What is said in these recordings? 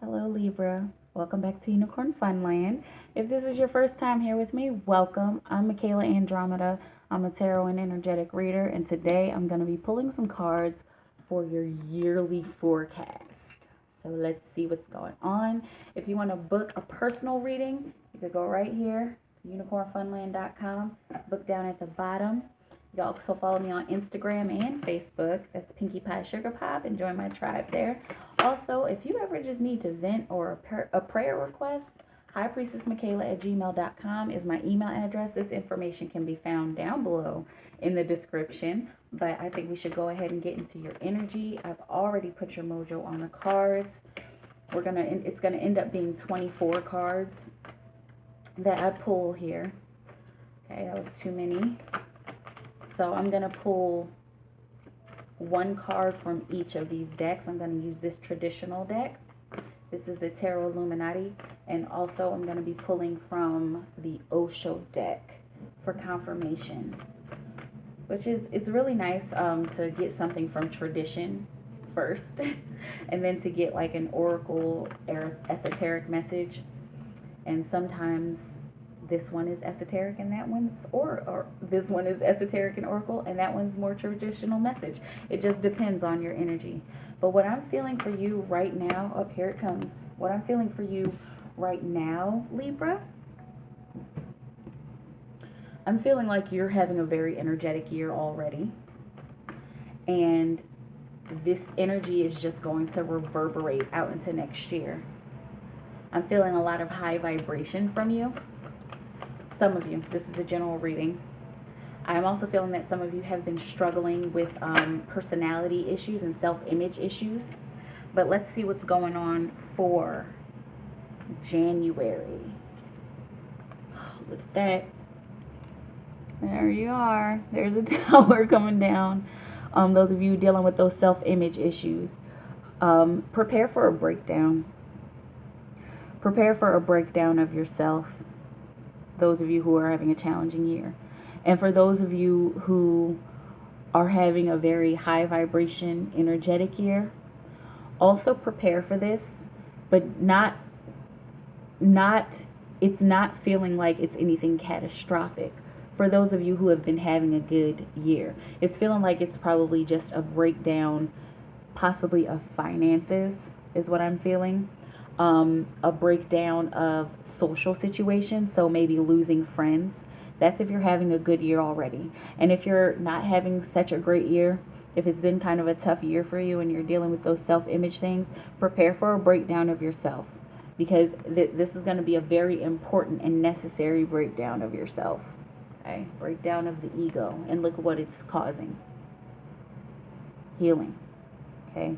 Hello Libra, welcome back to Unicorn Funland. If this is your first time here with me, welcome. I'm MikaelaAndromeda. I'm a tarot and energetic reader, and today I'm going to be pulling some cards for your yearly forecast. So let's see what's going on. If you want to book a personal reading, you could go right here to unicornfunland.com, book down at the bottom. You can also follow me on Instagram and Facebook. That's Pinkie Pie Sugar Pop, and join my tribe there. Also, if you ever just need to vent or a prayer request, highpriestessmikaela@gmail.com is my email address. This information can be found down below in the description, but I think we should go ahead and get into your energy. I've already put your mojo on the cards. It's gonna end up being 24 cards that I pull here. Okay, that was too many. So I'm going to pull one card from each of these decks. I'm going to use this traditional deck. This is the Tarot Illuminati. And also I'm going to be pulling from the Osho deck for confirmation. It's really nice to get something from tradition first. And then to get like an oracle or esoteric message. And sometimes this one is esoteric and that one's or this one is esoteric and oracle and that one's more traditional message. It just depends on your energy. But what I'm feeling for you right now, up here it comes. What I'm feeling for you right now, Libra, I'm feeling like you're having a very energetic year already. And this energy is just going to reverberate out into next year. I'm feeling a lot of high vibration from you. Some of you, this is a general reading. I'm also feeling that some of you have been struggling with personality issues and self-image issues. But let's see what's going on for January. Oh, look at that. There you are. There's a tower coming down. Those of you dealing with those self-image issues, prepare for a breakdown. Prepare for a breakdown of yourself. Those of you who are having a challenging year. And for those of you who are having a very high vibration, energetic year, also prepare for this, but it's not feeling like it's anything catastrophic. For those of you who have been having a good year, it's feeling like it's probably just a breakdown, possibly of finances, is what I'm feeling. A breakdown of social situations, so maybe losing friends. That's if you're having a good year already. And if you're not having such a great year, if it's been kind of a tough year for you and you're dealing with those self-image things, prepare for a breakdown of yourself, because this is going to be a very important and necessary breakdown of yourself. Okay? Breakdown of the ego, and look at what it's causing. Healing. Okay?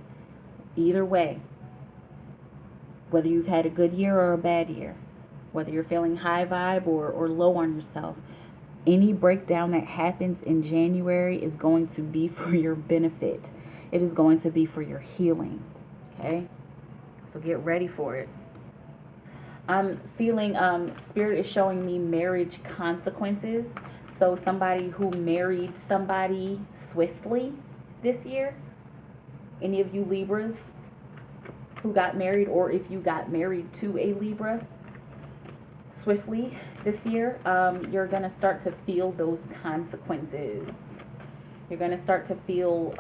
Either way, whether you've had a good year or a bad year, whether you're feeling high vibe or low on yourself, any breakdown that happens in January is going to be for your benefit. It is going to be for your healing. Okay? So get ready for it. I'm feeling, Spirit is showing me marriage consequences. So somebody who married somebody swiftly this year. Any of you Libras who got married, or if you got married to a Libra swiftly this year, you're going to start to feel those consequences. You're going to start to feel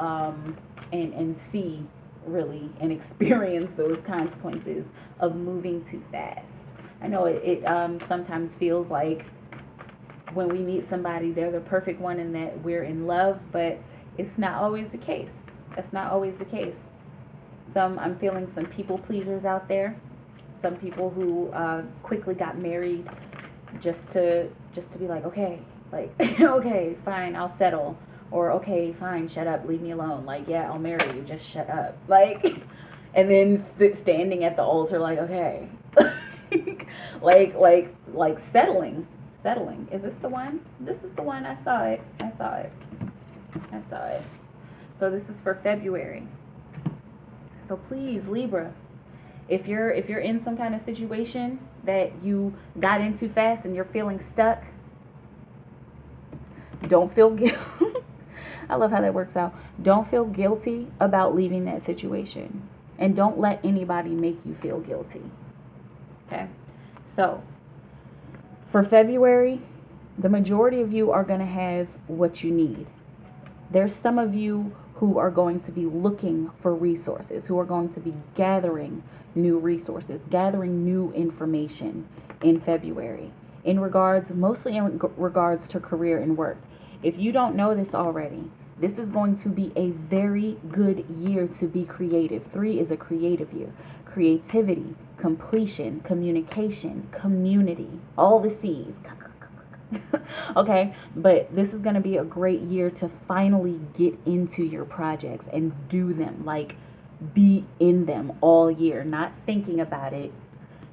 and see, really, and experience those consequences of moving too fast. I know it sometimes feels like when we meet somebody, they're the perfect one and that we're in love, but it's not always the case. That's not always the case. I'm feeling some people pleasers out there. Some people who quickly got married just to be like, okay, like, okay, fine, I'll settle. Or, okay, fine, shut up, leave me alone. Like, yeah, I'll marry you, just shut up. Like, and then standing at the altar like, okay. like settling. Is this the one? This is the one. I saw it. So this is for February. So please, Libra, if you're in some kind of situation that you got in too fast and you're feeling stuck, don't feel guilty. I love how that works out. Don't feel guilty about leaving that situation. And don't let anybody make you feel guilty. Okay? So, for February, the majority of you are going to have what you need. There's some of you who are going to be looking for resources, who are going to be gathering new resources, gathering new information in February, mostly in regards to career and work. If you don't know this already, this is going to be a very good year to be creative. 3 is a creative year. Creativity, completion, communication, community, all the C's. Okay, but this is going to be a great year to finally get into your projects and do them, like be in them all year, not thinking about it,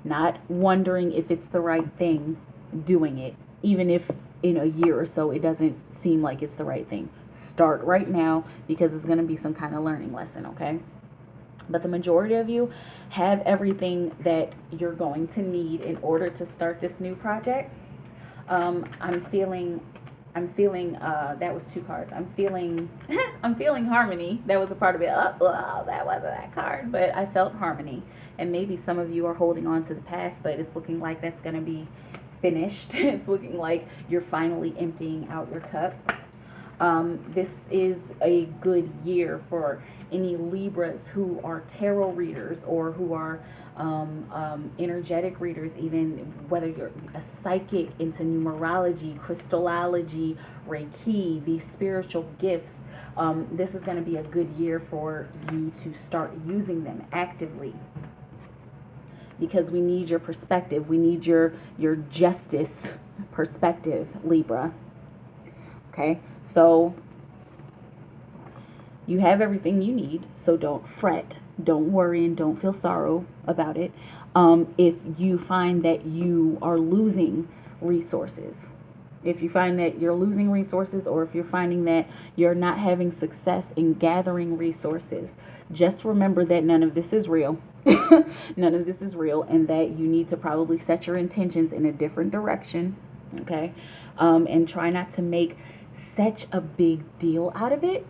not wondering if it's the right thing, doing it, even if in a year or so it doesn't seem like it's the right thing. Start right now, because it's going to be some kind of learning lesson, okay? But the majority of you have everything that you're going to need in order to start this new project. I'm feeling that was 2 cards. I'm feeling harmony. That was a part of it. Oh, that wasn't that card, but I felt harmony. And maybe some of you are holding on to the past, but it's looking like that's going to be finished. It's looking like you're finally emptying out your cup. This is a good year for any Libras who are tarot readers, or who are energetic readers, even whether you're a psychic into numerology, crystallology, Reiki, these spiritual gifts. This is going to be a good year for you to start using them actively, because we need your perspective. We need your justice perspective, Libra. Okay? So you have everything you need, so don't fret, don't worry, and don't feel sorrow about it. If you find that you are losing resources, if you find that you're losing resources, or if you're finding that you're not having success in gathering resources, just remember that none of this is real. None of this is real, and that you need to probably set your intentions in a different direction, okay? And try not to make such a big deal out of it,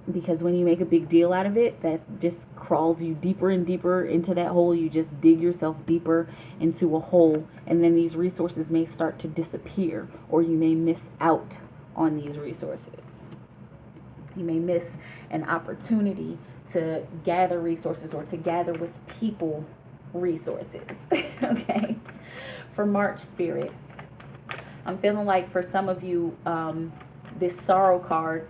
because when you make a big deal out of it, that just crawls you deeper and deeper into that hole. You just dig yourself deeper into a hole, and then these resources may start to disappear, or you may miss out on these resources. You may miss an opportunity to gather resources, or to gather with people resources. Okay? For March, Spirit, I'm feeling like for some of you, this sorrow card,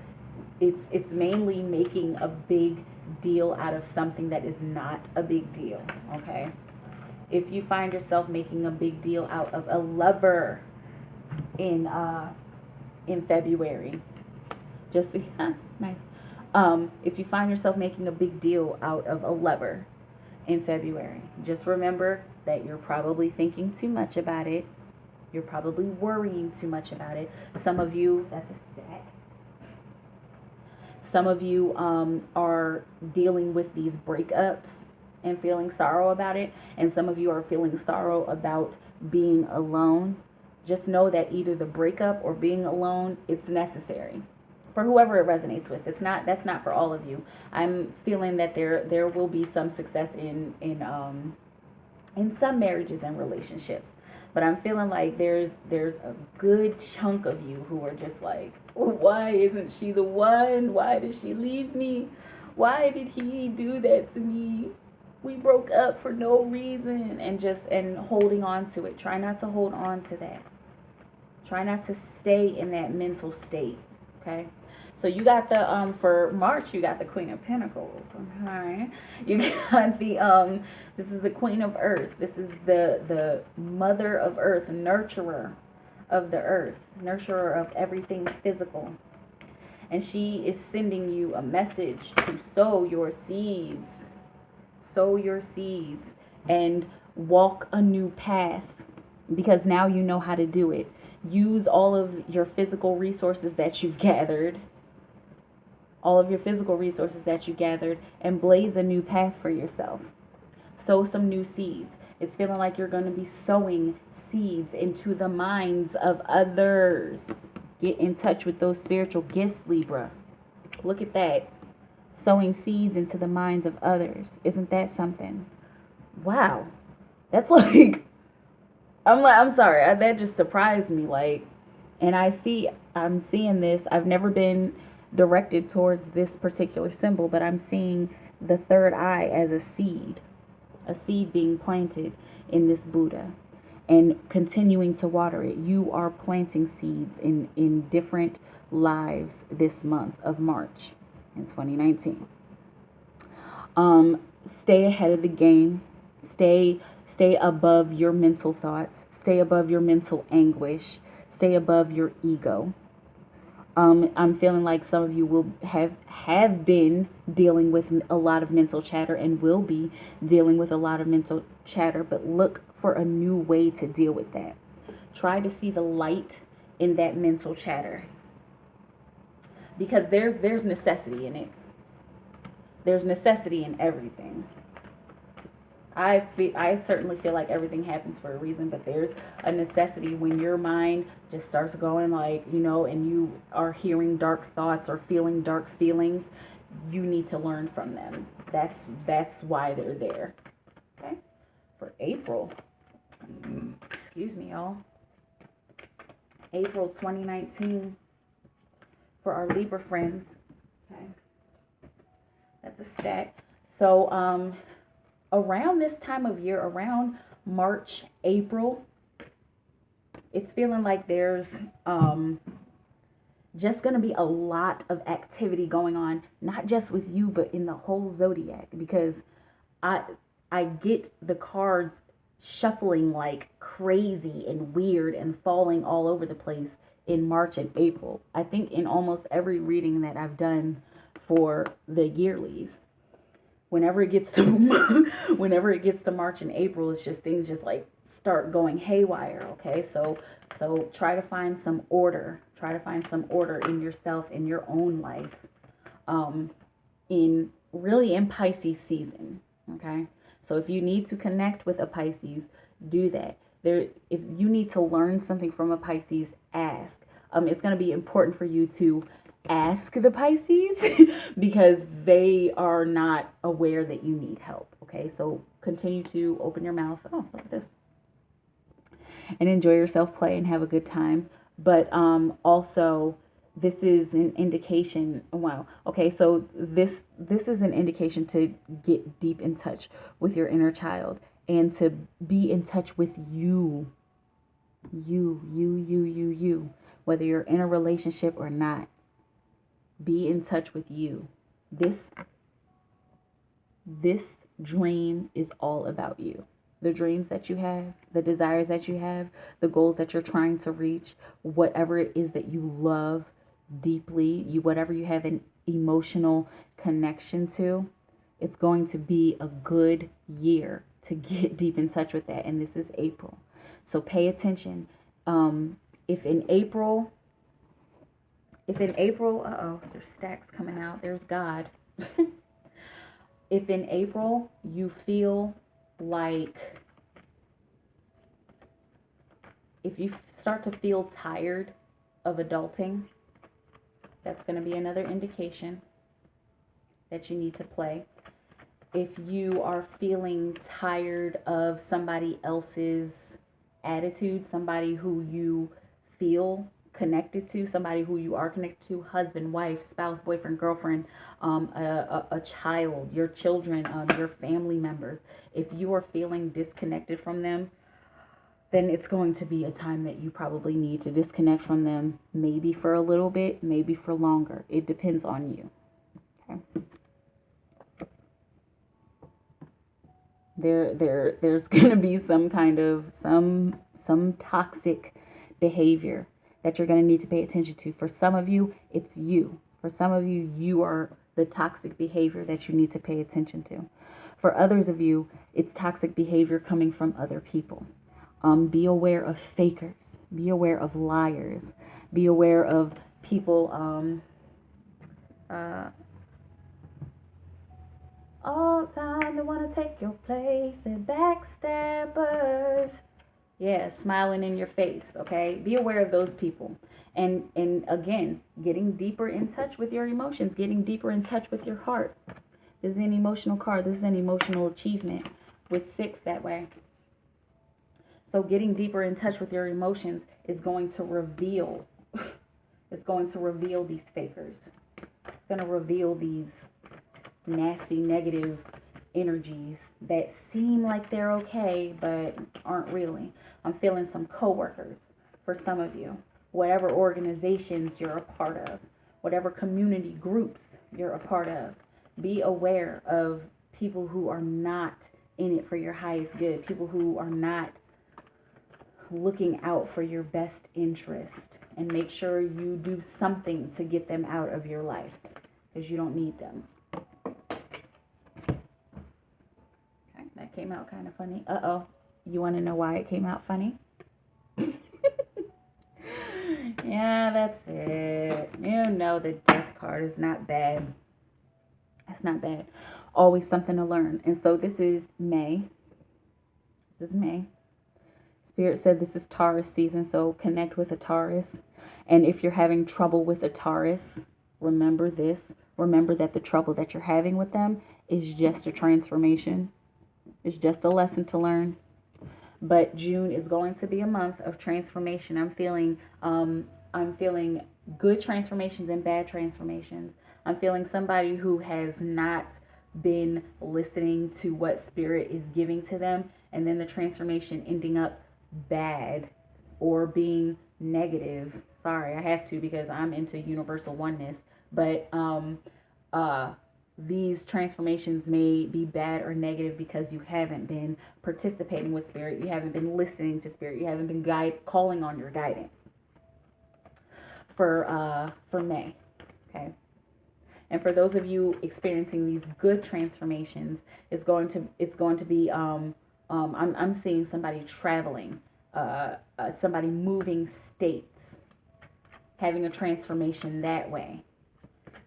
it's mainly making a big deal out of something that is not a big deal. Okay? If you find yourself making a big deal out of a lover in February, just be nice. If you find yourself making a big deal out of a lover in February, just remember that you're probably thinking too much about it. You're probably worrying too much about it. Some of you, that's a stack. Some of you are dealing with these breakups and feeling sorrow about it. And some of you are feeling sorrow about being alone. Just know that either the breakup or being alone, it's necessary. For whoever it resonates with. That's not for all of you. I'm feeling that there will be some success in some marriages and relationships. But I'm feeling like there's a good chunk of you who are just like, well, why isn't she the one? Why did she leave me? Why did he do that to me? We broke up for no reason. And holding on to it. Try not to hold on to that. Try not to stay in that mental state. Okay? So you got the, for March, you got the Queen of Pentacles. Okay? You got the, this is the Queen of Earth. This is the Mother of Earth, nurturer of the earth, nurturer of everything physical. And she is sending you a message to sow your seeds. Sow your seeds and walk a new path, because now you know how to do it. Use all of your physical resources that you've gathered. And blaze a new path for yourself. Sow some new seeds. It's feeling like you're going to be sowing seeds into the minds of others. Get in touch with those spiritual gifts, Libra. Look at that. sowing seeds into the minds of others. Isn't that something? Wow. That's like, I'm sorry, that just surprised me. Like, and I'm seeing this. I've never been directed towards this particular symbol, but I'm seeing the third eye as a seed being planted in this Buddha and continuing to water it. You are planting seeds in different lives this month of March in 2019. Stay ahead of the game. Stay above your mental thoughts. Stay above your mental anguish. Stay above your ego. I'm feeling like some of you will have been dealing with a lot of mental chatter and will be dealing with a lot of mental chatter, but look for a new way to deal with that. Try to see the light in that mental chatter, because there's necessity in it. There's necessity in everything. I certainly feel like everything happens for a reason, but there's a necessity when your mind just starts going like, and you are hearing dark thoughts or feeling dark feelings. You need to learn from them. That's why they're there. Okay? For April. Excuse me, y'all. April 2019 for our Libra friends. Okay. That's a stack. So, around this time of year, around March, April, it's feeling like there's just going to be a lot of activity going on, not just with you, but in the whole zodiac, because I get the cards shuffling like crazy and weird and falling all over the place in March and April. I think in almost every reading that I've done for the yearlies, whenever it gets to March and April, it's just things just like start going haywire. Okay, so try to find some order. Try to find some order in yourself, in your own life, in Pisces season. Okay, so if you need to connect with a Pisces, do that. If you need to learn something from a Pisces, ask. It's going to be important for you to ask the Pisces because they are not aware that you need help. Okay, so continue to open your mouth. Oh, look at this. And enjoy yourself, play, and have a good time. But also, this is an indication. Wow. Okay, so this is an indication to get deep in touch with your inner child and to be in touch with you. You. Whether you're in a relationship or not, be in touch with you. This dream is all about you. The dreams that you have, the desires that you have, the goals that you're trying to reach, whatever it is that you love deeply, whatever you have an emotional connection to, it's going to be a good year to get deep in touch with that. And this is April. So pay attention. If in April, there's stacks coming out. There's God. If in April you feel like, if you start to feel tired of adulting, that's going to be another indication that you need to play. If you are feeling tired of somebody else's attitude, somebody who you feel connected to, somebody who you are connected to, husband, wife, spouse, boyfriend, girlfriend, a child, your children, your family members, if you are feeling disconnected from them, then it's going to be a time that you probably need to disconnect from them, maybe for a little bit, maybe for longer. It depends on you. Okay. There's going to be some kind of some toxic behavior that you're going to need to pay attention to. For some of you, it's you. For some of you, you are the toxic behavior that you need to pay attention to. For others of you, it's toxic behavior coming from other people. Be aware of fakers. Be aware of liars. Be aware of people, all the time they want to take your place. They're backstabbers. Yeah, smiling in your face, okay? Be aware of those people. And again, getting deeper in touch with your emotions, getting deeper in touch with your heart. This is an emotional card. This is an emotional achievement with 6 that way. So getting deeper in touch with your emotions is going to reveal, it's going to reveal these fakers. It's going to reveal these nasty, negative energies that seem like they're okay, but aren't really. I'm feeling some coworkers for some of you. Whatever organizations you're a part of, whatever community groups you're a part of, be aware of people who are not in it for your highest good, people who are not looking out for your best interest, and make sure you do something to get them out of your life because you don't need them. Okay, that came out kind of funny. Uh-oh. You want to know why it came out funny? Yeah, that's it. You know the death card is not bad. That's not bad. Always something to learn. And so this is May. This is May. Spirit said this is Taurus season, so connect with a Taurus. And if you're having trouble with a Taurus, remember this. Remember that the trouble that you're having with them is just a transformation. It's just a lesson to learn. But June is going to be a month of transformation. I'm feeling good transformations and bad transformations. I'm feeling somebody who has not been listening to what Spirit is giving to them, and then the transformation ending up bad or being negative. Sorry, I have to because I'm into universal oneness. But these transformations may be bad or negative because you haven't been participating with Spirit. You haven't been listening to Spirit. You haven't been calling on your guidance for May. Okay. And for those of you experiencing these good transformations, it's going to be I'm seeing somebody traveling, somebody moving states, having a transformation that way.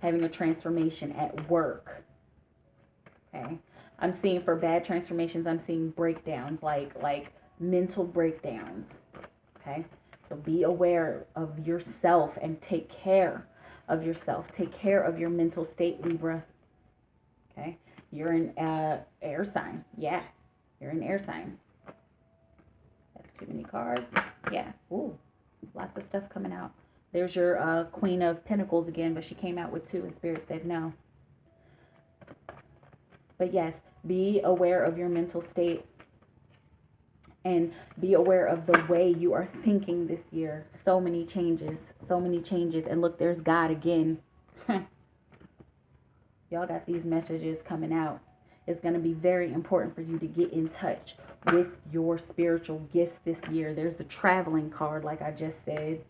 Having a transformation at work. Okay. I'm seeing for bad transformations, I'm seeing breakdowns, like mental breakdowns. Okay. So be aware of yourself and take care of yourself. Take care of your mental state, Libra. Okay. You're an air sign. Yeah. You're an air sign. That's too many cards. Yeah. Ooh. Lots of stuff coming out. There's your Queen of Pentacles again, but she came out with 2 and Spirit said no. But yes, be aware of your mental state and be aware of the way you are thinking this year. So many changes, so many changes. And look, there's God again. Y'all got these messages coming out. It's going to be very important for you to get in touch with your spiritual gifts this year. There's the traveling card, like I just said.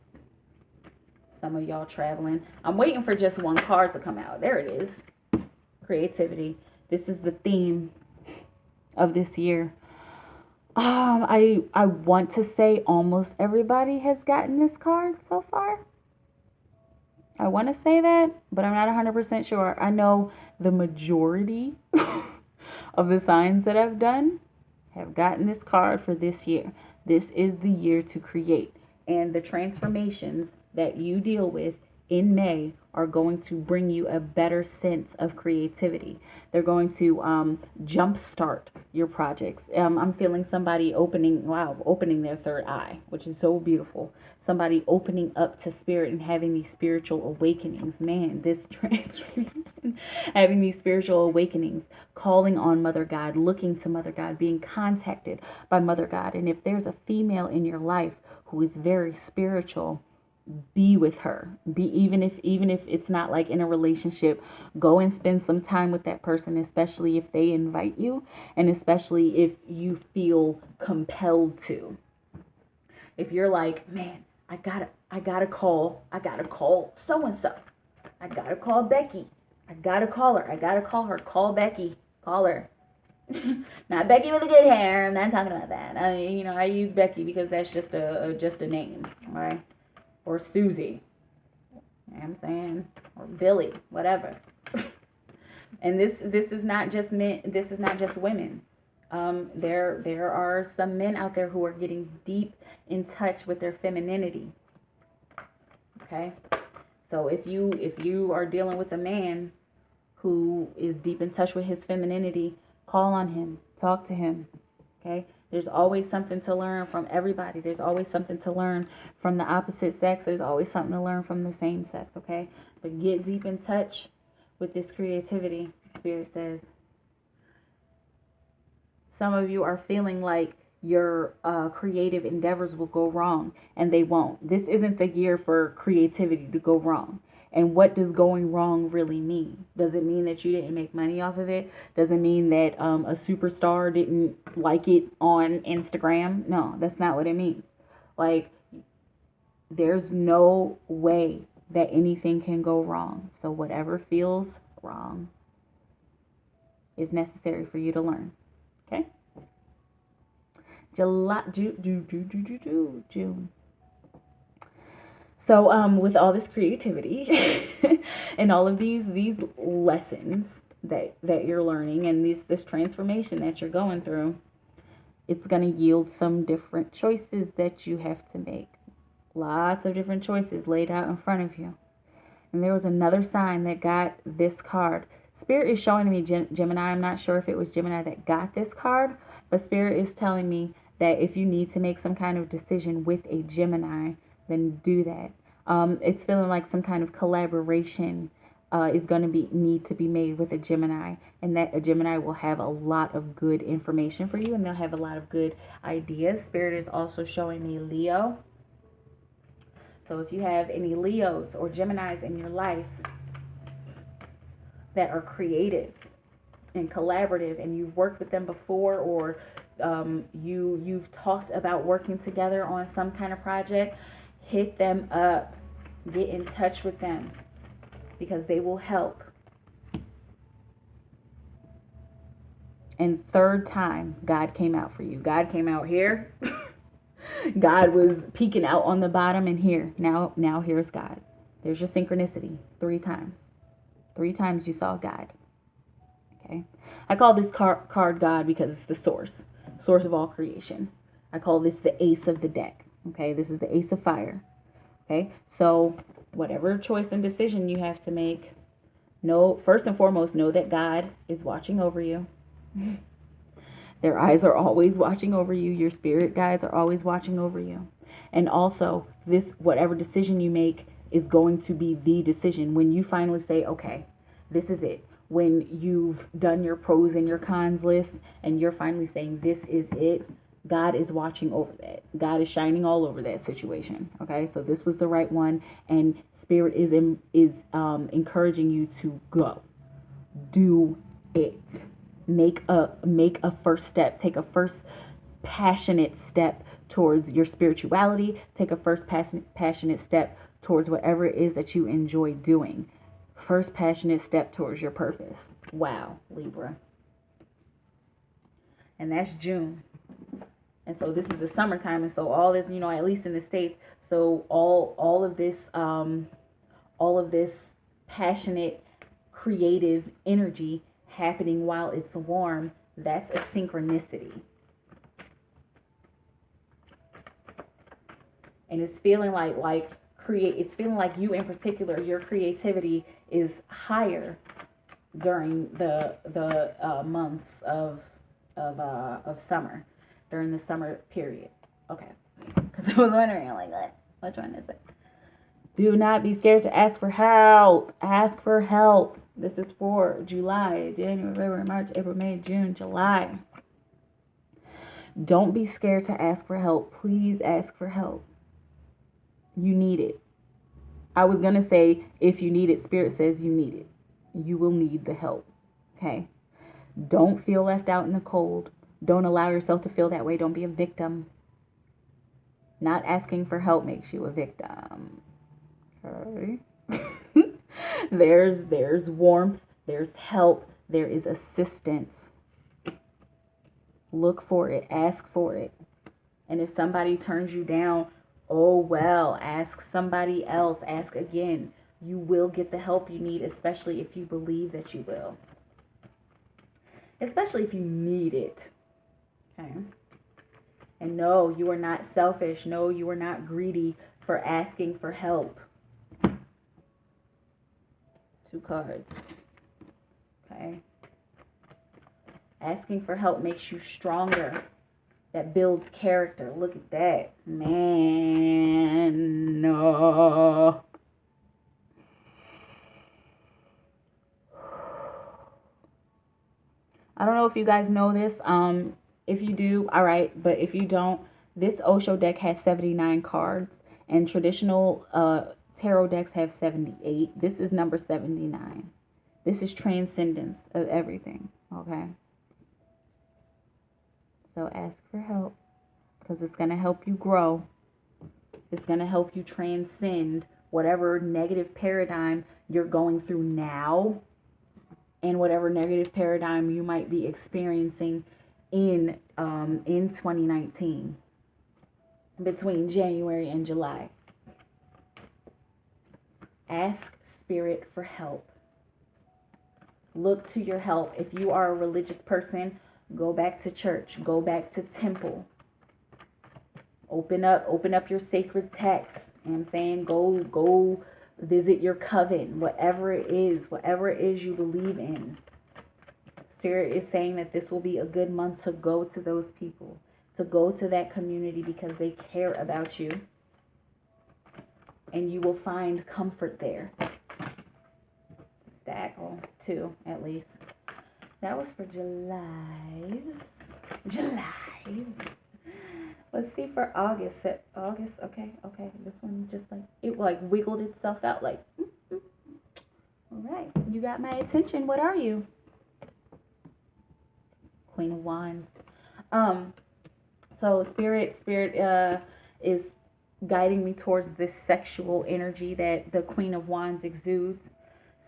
Some of y'all traveling. I'm waiting for just one card to come out. There it is. Creativity. This is the theme of this year. I want to say almost everybody has gotten this card so far. I want to say that, but I'm not 100% sure. I know the majority of the signs that I've done have gotten this card for this year. This is the year to create. And the transformations that you deal with in May are going to bring you a better sense of creativity. They're going to jumpstart your projects. I'm feeling somebody opening their third eye, which is so beautiful. Somebody opening up to Spirit and having these spiritual awakenings. Man, this transformation, having these spiritual awakenings, calling on Mother God, looking to Mother God, being contacted by Mother God. And if there's a female in your life who is very spiritual, be with her. Even if it's not like in a relationship, go and spend some time with that person, especially if they invite you, and especially if you feel compelled to. If you're like, man, I gotta call so and so. I gotta call Becky. I gotta call her. Call Becky. Call her. Not Becky with the good hair. I'm not talking about that. I use Becky because that's just a name, right? Or Susie, you know what I'm saying, or Billy, whatever. And this is not just men. This is not just women. There are some men out there who are getting deep in touch with their femininity. Okay? So if you are dealing with a man who is deep in touch with his femininity, call on him, talk to him. Okay? There's always something to learn from everybody. There's always something to learn from the opposite sex. There's always something to learn from the same sex, okay? But get deep in touch with this creativity, Spirit says. Some of you are feeling like your creative endeavors will go wrong, and they won't. This isn't the year for creativity to go wrong. And what does going wrong really mean? Does it mean that you didn't make money off of it? Does it mean that a superstar didn't like it on Instagram? No, that's not what it means. Like, there's no way that anything can go wrong. So whatever feels wrong is necessary for you to learn. Okay? June. So with all this creativity and all of these lessons that you're learning, and this transformation that you're going through, it's going to yield some different choices that you have to make. Lots of different choices laid out in front of you. And there was another sign that got this card. Spirit is showing me Gemini. I'm not sure if it was Gemini that got this card, but Spirit is telling me that if you need to make some kind of decision with a Gemini, then do that. It's feeling like some kind of collaboration is going to need to be made with a Gemini, and that a Gemini will have a lot of good information for you, and they'll have a lot of good ideas. Spirit is also showing me Leo. So if you have any Leos or Geminis in your life that are creative and collaborative, and you've worked with them before, or you've talked about working together on some kind of project, hit them up. Get in touch with them, because they will help. And third time, God came out for you. God came out here. God was peeking out on the bottom, and here. Now here's God. There's your synchronicity. 3 times. 3 times you saw God. Okay? I call this card God because it's the source of all creation. I call this the ace of the deck. Okay? This is the ace of fire. Okay? So whatever choice and decision you have to make, first and foremost, know that God is watching over you. Their eyes are always watching over you. Your spirit guides are always watching over you. And also, whatever decision you make is going to be the decision. When you finally say, okay, this is it. When you've done your pros and your cons list, and you're finally saying, this is it, God is watching over that. God is shining all over that situation. Okay, so this was the right one, and Spirit is encouraging you to go. Do it. Make a first step. Take a first passionate step towards your spirituality. Take a first passionate step towards whatever it is that you enjoy doing. First passionate step towards your purpose. Wow, Libra. And that's June. And so this is the summertime, and so all this, at least in the States, so all of this passionate, creative energy happening while it's warm, that's a synchronicity. And it's feeling like it's feeling like you in particular, your creativity is higher during the months of summer, during the summer period. Okay, because I was wondering, like, which one is it? Do not be scared to ask for help. Ask for help. This is for July, January, February, March, April, May, June, July. Don't be scared to ask for help. Please ask for help. You need it. I was going to say, if you need it, Spirit says you need it. You will need the help. Okay? Don't feel left out in the cold. Don't allow yourself to feel that way. Don't be a victim. Not asking for help makes you a victim. Okay? There's warmth, there's help, there is assistance. Look for it, ask for it. And if somebody turns you down, oh well, ask somebody else, ask again. You will get the help you need, especially if you believe that you will. Especially if you need it. Okay? And no, you are not selfish. No, you are not greedy for asking for help. 2 cards. Okay. Asking for help makes you stronger. That builds character. Look at that. Man. No. I don't know if you guys know this. If you do, all right. But if you don't, this Osho deck has 79 cards. And traditional tarot decks have 78. This is number 79. This is transcendence of everything. Okay. So ask for help, because it's going to help you grow. It's going to help you transcend whatever negative paradigm you're going through now, and whatever negative paradigm you might be experiencing in 2019, between January and July. Ask Spirit for help. Look to your help. If you are a religious person, go back to church. Go back to temple. Open up your sacred text. You know what I'm saying? Go visit your coven. Whatever it is you believe in. Spirit is saying that this will be a good month to go to those people, to go to that community, because they care about you. And you will find comfort there. Stack, or 2 at least. That was for July's. Let's see for August. August, okay. This one just it wiggled itself out like. All right, you got my attention. What are you? Queen of Wands. So Spirit is guiding me towards this sexual energy that the Queen of Wands exudes.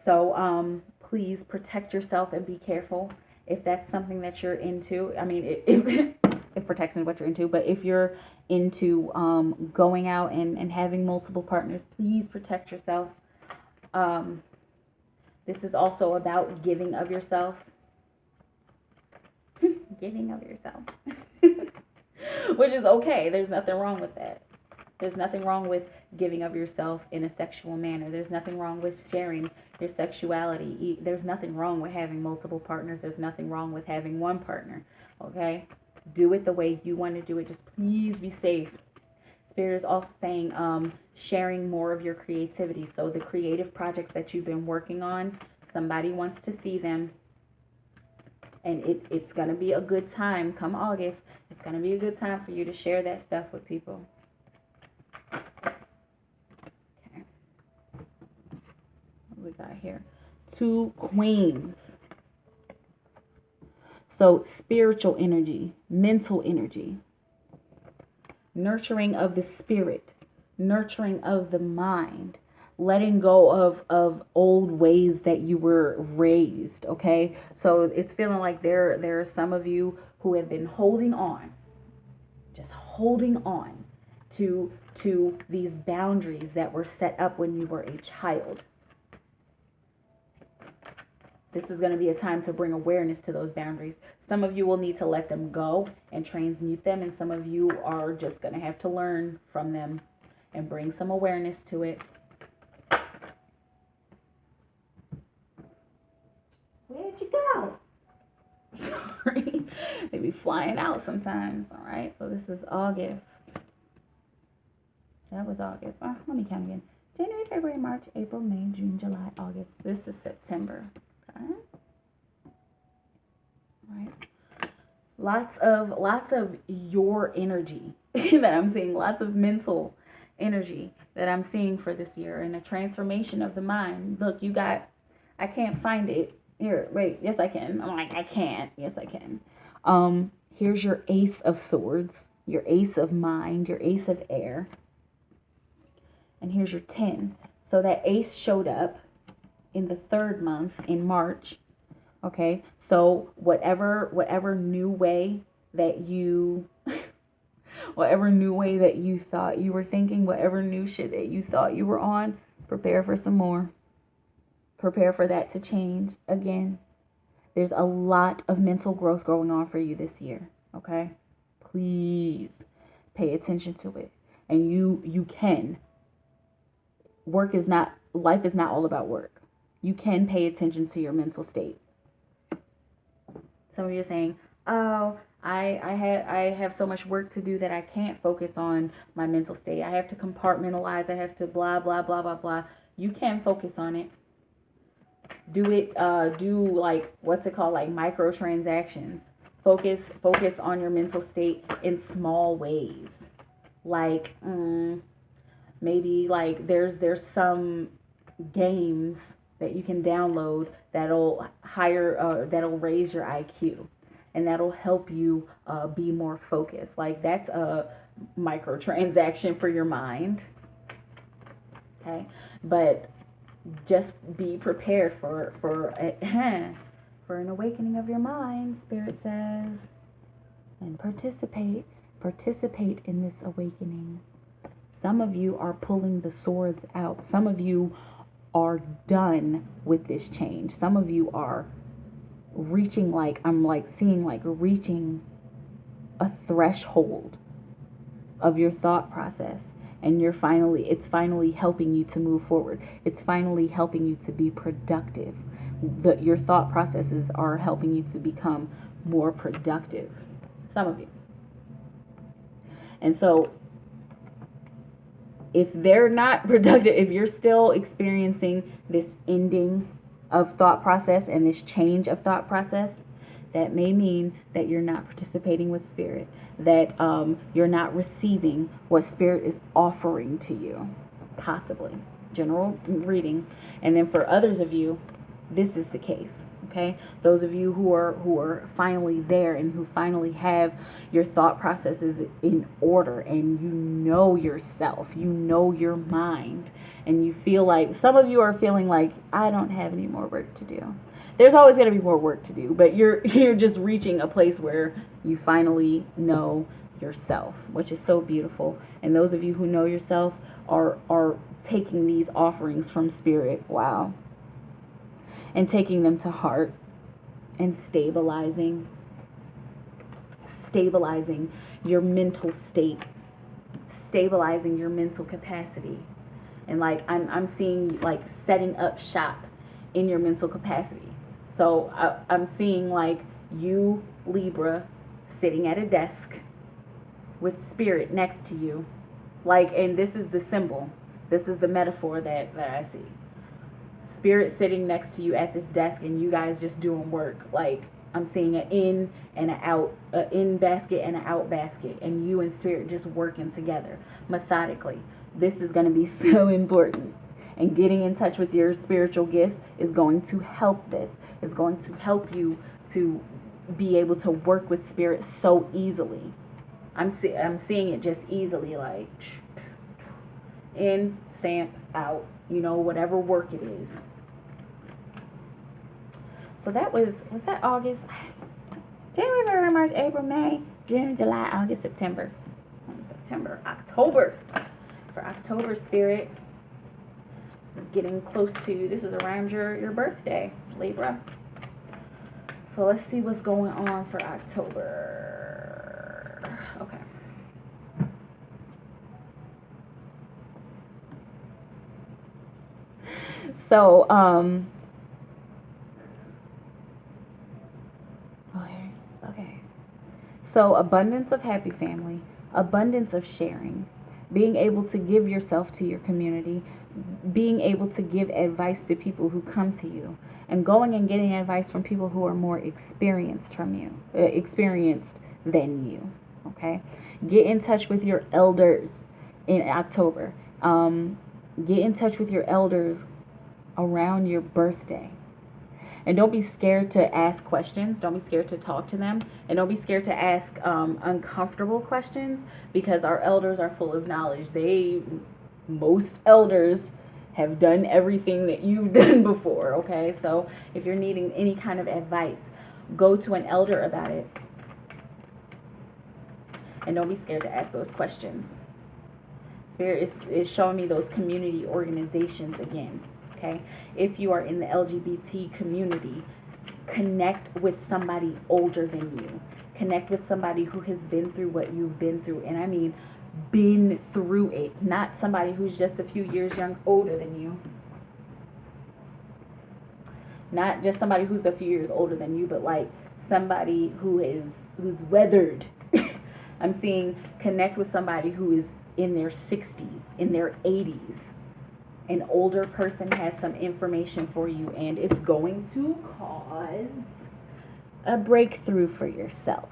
So please protect yourself and be careful if that's something that you're into. I mean, if protection is what you're into, but if you're into going out and having multiple partners, please protect yourself. This is also about giving of yourself. Giving of yourself. Which is okay. There's nothing wrong with that. There's nothing wrong with giving of yourself in a sexual manner. There's nothing wrong with sharing your sexuality. There's nothing wrong with having multiple partners. There's nothing wrong with having one partner. Okay? Do it the way you want to do it. Just please be safe. Spirit is also saying sharing more of your creativity. So the creative projects that you've been working on, somebody wants to see them. And it's going to be a good time come August. It's going to be a good time for you to share that stuff with people. Okay. What we got here? 2 queens. So spiritual energy, mental energy, nurturing of the spirit, nurturing of the mind, letting go of old ways that you were raised, okay? So it's feeling like there are some of you who have been holding on, just holding on to these boundaries that were set up when you were a child. This is going to be a time to bring awareness to those boundaries. Some of you will need to let them go and transmute them, and some of you are just going to have to learn from them and bring some awareness to it. Where'd you go? Sorry. They be flying out sometimes. All right. So this is August. That was August. Let me count again. January, February, March, April, May, June, July, August. This is September. Okay. All right. Lots of your energy that I'm seeing. Lots of mental energy that I'm seeing for this year, and a transformation of the mind. Look, I can't find it. Here, wait, yes I can. I'm like, I can't. Yes I can. Here's your Ace of Swords, your Ace of Mind, your Ace of Air. And here's your 10. So that Ace showed up in the 3rd month, in March. Okay, so whatever new way that you whatever new way that you thought you were thinking, whatever new shit that you thought you were on, prepare for some more. Prepare for that to change again. There's a lot of mental growth going on for you this year, okay? Please pay attention to it. And you can. Life is not all about work. You can pay attention to your mental state. Some of you are saying, oh, I have so much work to do that I can't focus on my mental state. I have to compartmentalize. I have to blah, blah, blah, blah, blah. You can focus on it. Do it, do like, what's it called? Like microtransactions. Focus on your mental state in small ways. Like, maybe like there's some games that you can download that'll that'll raise your IQ, and that'll help you be more focused. Like, that's a microtransaction for your mind. Okay, but just be prepared for an awakening of your mind, Spirit says, and participate in this awakening. Some of you are pulling the swords out. Some of you are done with this change. Some of you are reaching, like, I'm like seeing like reaching a threshold of your thought process, and it's finally helping you to move forward. It's finally helping you to be productive. Your thought processes are helping you to become more productive. Some of you. And so if they're not productive, if you're still experiencing this ending of thought process and this change of thought process, that may mean that you're not participating with Spirit, that you're not receiving what Spirit is offering to you, possibly. General reading. And then for others of you, this is the case. Okay, those of you who are finally there and who finally have your thought processes in order, and you know yourself, you know your mind, and you feel like, some of you are feeling like, I don't have any more work to do. There's always going to be more work to do, but you're just reaching a place where you finally know yourself, which is so beautiful. And those of you who know yourself are taking these offerings from Spirit. Wow. And taking them to heart and stabilizing your mental state, stabilizing your mental capacity. And like, I'm seeing like setting up shop in your mental capacity. So I'm seeing like you, Libra, sitting at a desk with Spirit next to you. Like, and this is the symbol. This is the metaphor that I see. Spirit sitting next to you at this desk, and you guys just doing work. Like, I'm seeing an in and an out, an in basket and an out basket, and you and Spirit just working together methodically. This is going to be so important. And getting in touch with your spiritual gifts is going to help this. It's going to help you to be able to work with Spirit so easily. I'm seeing it just easily, like in, stamp, out, you know, whatever work it is. So that was that August? January, February, March, April, May, June, July, August, September, October. For October, Spirit, this is getting close to, this is around your birthday, Libra. So let's see what's going on for October. Okay. So, okay. So, abundance of happy family, abundance of sharing, being able to give yourself to your community, being able to give advice to people who come to you, and going and getting advice from people who are more experienced than you. Okay, get in touch with your elders in October. Get in touch with your elders around your birthday. And don't be scared to ask questions. Don't be scared to talk to them. And don't be scared to ask uncomfortable questions, because our elders are full of knowledge. Most elders have done everything that you've done before, okay? So if you're needing any kind of advice, go to an elder about it. And don't be scared to ask those questions. Spirit is showing me those community organizations again. Okay, if you are in the LGBT community, connect with somebody older than you. Connect with somebody who has been through what you've been through. And I mean, been through it. Not somebody who's just a few years older than you. Not just somebody who's a few years older than you, but like somebody who's weathered. I'm seeing connect with somebody who is in their 60s, in their 80s. An older person has some information for you, and it's going to cause a breakthrough for yourself.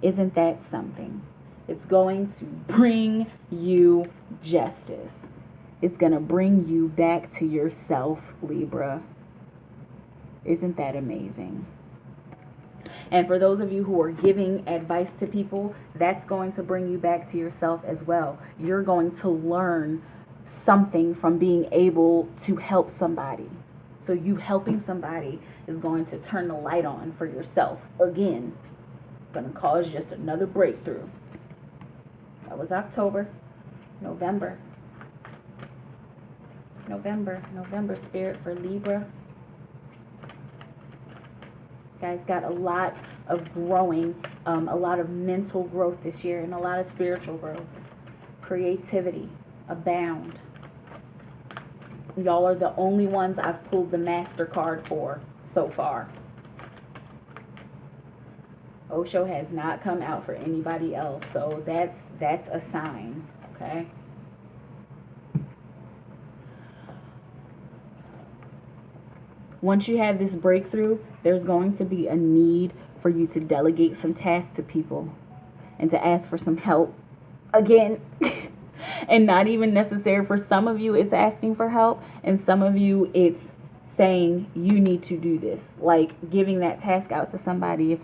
Isn't that something? It's going to bring you justice. It's going to bring you back to yourself, Libra. Isn't that amazing? And for those of you who are giving advice to people, that's going to bring you back to yourself as well. You're going to learn something from being able to help somebody. So you helping somebody is going to turn the light on for yourself again. It's going to cause just another breakthrough. That was October. November, spirit for Libra. Guys got a lot of growing, a lot of mental growth this year, and a lot of spiritual growth. Creativity abound. Y'all are the only ones I've pulled the Master card for so far. Osho has not come out for anybody else, so that's a sign, okay? Once you have this breakthrough, there's going to be a need for you to delegate some tasks to people and to ask for some help again. And not even necessary. For some of you, it's asking for help, and some of you, it's saying you need to do this, like giving that task out to somebody.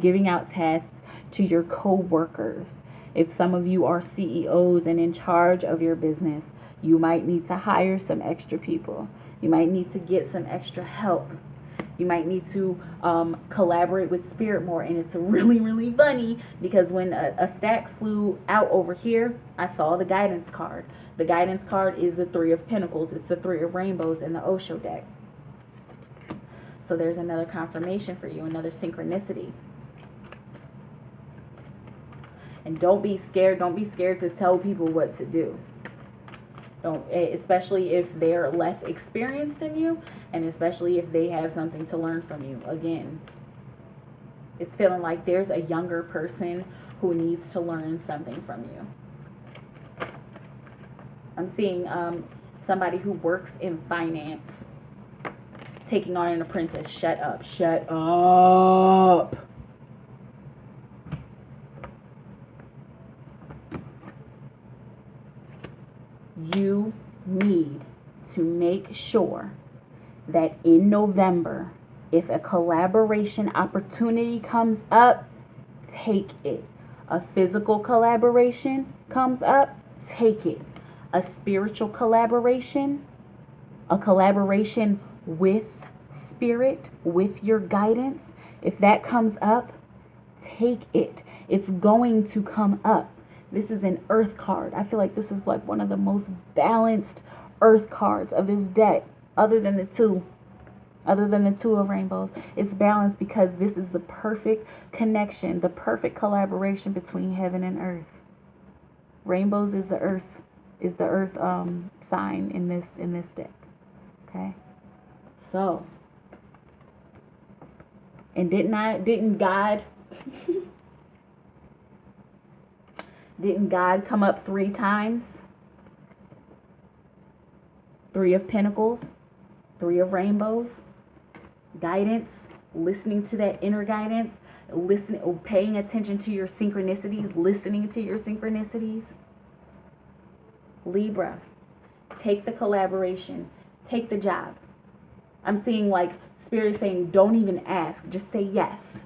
Giving out tasks to your co-workers. If some of you are CEOs and in charge of your business, you might need to hire some extra people. You might need to get some extra help. You might need to collaborate with spirit more. And it's really, really funny because when a stack flew out over here, I saw the guidance card. The guidance card is the 3 of Pentacles. It's the 3 of Rainbows in the Osho deck. So there's another confirmation for you, another synchronicity. And don't be scared. Don't be scared to tell people what to do. Don't, especially if they're less experienced than you, and especially if they have something to learn from you. Again, it's feeling like there's a younger person who needs to learn something from you. I'm seeing somebody who works in finance taking on an apprentice. Shut up. Shut up. You need to make sure that in November, if a collaboration opportunity comes up, take it. A physical collaboration comes up, take it. A spiritual collaboration, a collaboration with spirit, with your guidance, if that comes up, take it. It's going to come up. This is an earth card. I feel like this is like one of the most balanced earth cards of this deck, other than the two of Rainbows. It's balanced because this is the perfect connection, the perfect collaboration between heaven and earth. Rainbows is the earth sign in this deck. Okay? So, and didn't God come up 3 times? 3 of Pentacles, 3 of Rainbows, guidance, listening to that inner guidance, paying attention to your synchronicities, listening to your synchronicities. Libra, take the collaboration, take the job. I'm seeing like Spirit saying, don't even ask, just say yes.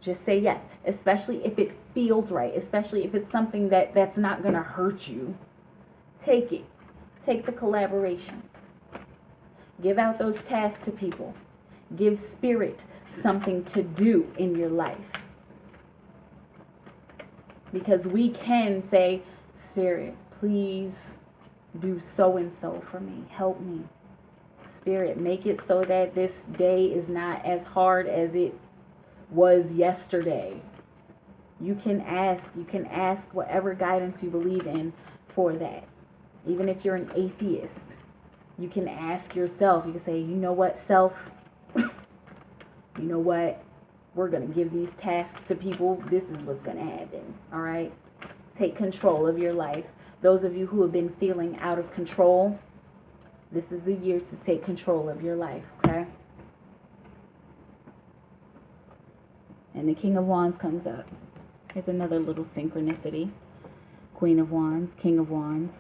Just say yes, especially if it feels right, especially if it's something that's not going to hurt you. Take it. Take the collaboration. Give out those tasks to people. Give spirit something to do in your life. Because we can say, Spirit, please do so and so for me. Help me. Spirit, make it so that this day is not as hard as it was yesterday. You can ask whatever guidance you believe in for that. Even if you're an atheist, You can ask yourself, you can say, you know what, self, you know what, we're going to give these tasks to people. This is what's going to happen. All right. Take control of your life. Those of you who have been feeling out of control, this is the year to take control of your life. Okay. And the King of Wands comes up. Here's another little synchronicity. Queen of Wands, King of Wands.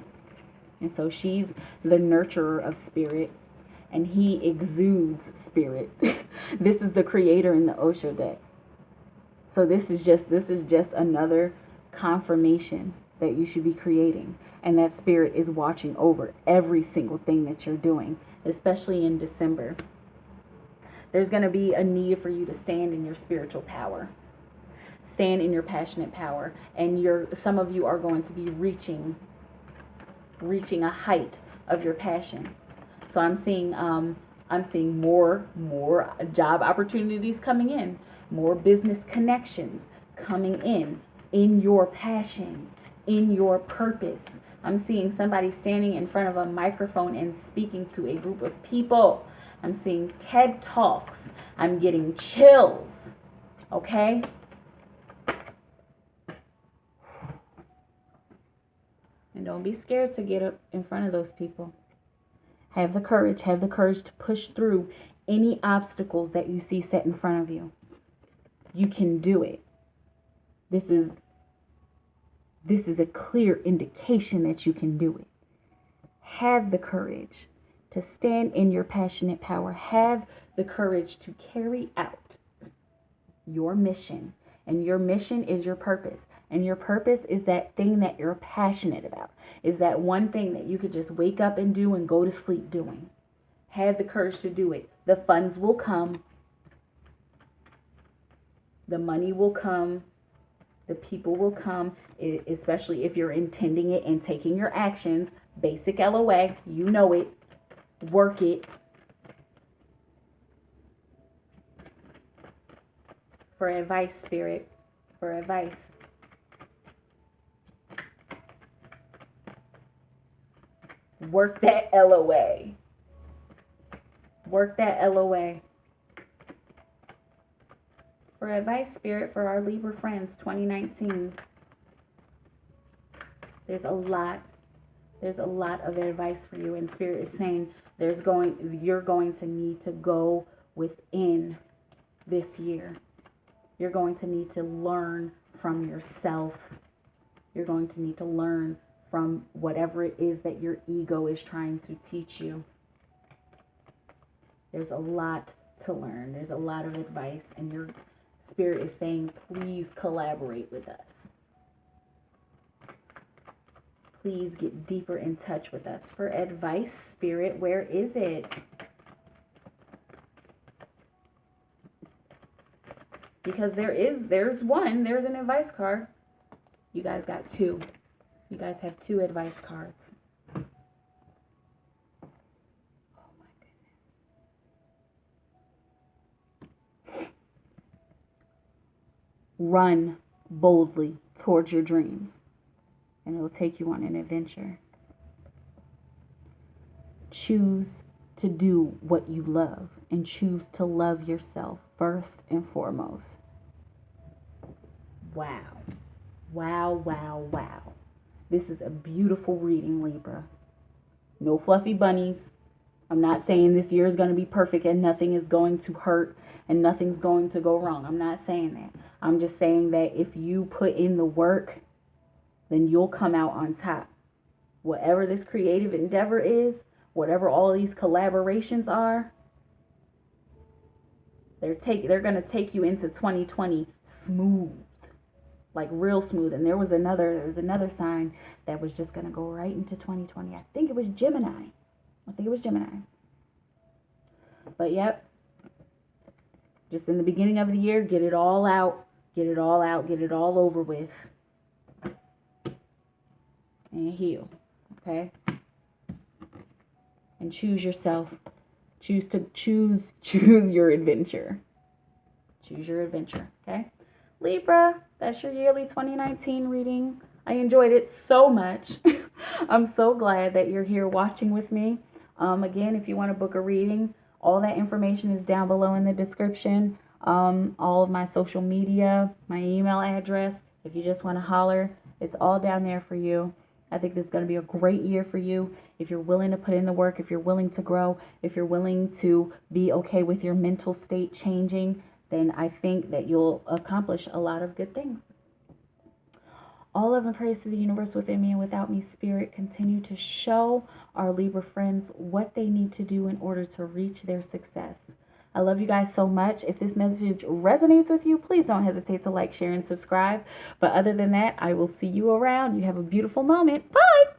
And so she's the nurturer of spirit, and he exudes spirit. This is the creator in the Osho deck. So this is just another confirmation that you should be creating, and that spirit is watching over every single thing that you're doing, especially in December. There's going to be a need for you to stand in your spiritual power. Stand in your passionate power, and some of you are going to be reaching a height of your passion. So I'm seeing more job opportunities coming in, more business connections coming in your passion, in your purpose. I'm seeing somebody standing in front of a microphone and speaking to a group of people. I'm seeing TED Talks. I'm getting chills. Okay? And don't be scared to get up in front of those people. Have the courage to push through any obstacles that you see set in front of you. You can do it. This is a clear indication that you can do it. Have the courage to stand in your passionate power. Have the courage to carry out your mission. And your mission is your purpose. And your purpose is that thing that you're passionate about. Is that one thing that you could just wake up and do and go to sleep doing. Have the courage to do it. The funds will come. The money will come. The people will come, especially if you're intending it and taking your actions. Basic LOA, you know it. Work it. For advice, Spirit. For advice. Work that LOA. Work that LOA. For advice, Spirit, for our Libra friends, 2019. There's a lot of advice for you, and Spirit is saying you're going to need to go within this year. You're going to need to learn from yourself. You're going to need to learn from whatever it is that your ego is trying to teach you. There's a lot to learn. There's a lot of advice, and your Spirit is saying, please collaborate with us. Please get deeper in touch with us. For advice, Spirit, where is it? Because there's an advice card. You guys got two. You guys have two advice cards. Oh my goodness. Run boldly towards your dreams, and it will take you on an adventure. Choose to do what you love, and choose to love yourself first and foremost. Wow. Wow, wow, wow. This is a beautiful reading, Libra. No fluffy bunnies. I'm not saying this year is going to be perfect and nothing is going to hurt and nothing's going to go wrong. I'm not saying that. I'm just saying that if you put in the work, then you'll come out on top. Whatever this creative endeavor is, whatever all these collaborations are, they're going to take you into 2020 smooth. Like real smooth. And there was another sign that was just going to go right into 2020. I think it was Gemini. But yep. Just in the beginning of the year, get it all out. Get it all out. Get it all over with. And heal. Okay? And choose yourself. Choose your adventure. Choose your adventure. Okay? Libra, that's your yearly 2019 reading. I enjoyed it so much. I'm so glad that you're here watching with me. Again, if you want to book a reading, all that information is down below in the description. All of my social media, my email address. If you just want to holler, it's all down there for you. I think this is going to be a great year for you. If you're willing to put in the work, if you're willing to grow, if you're willing to be okay with your mental state changing, then I think that you'll accomplish a lot of good things. All love and praise to the universe within me and without me, Spirit. Continue to show our Libra friends what they need to do in order to reach their success. I love you guys so much. If this message resonates with you, please don't hesitate to like, share, and subscribe. But other than that, I will see you around. You have a beautiful moment. Bye!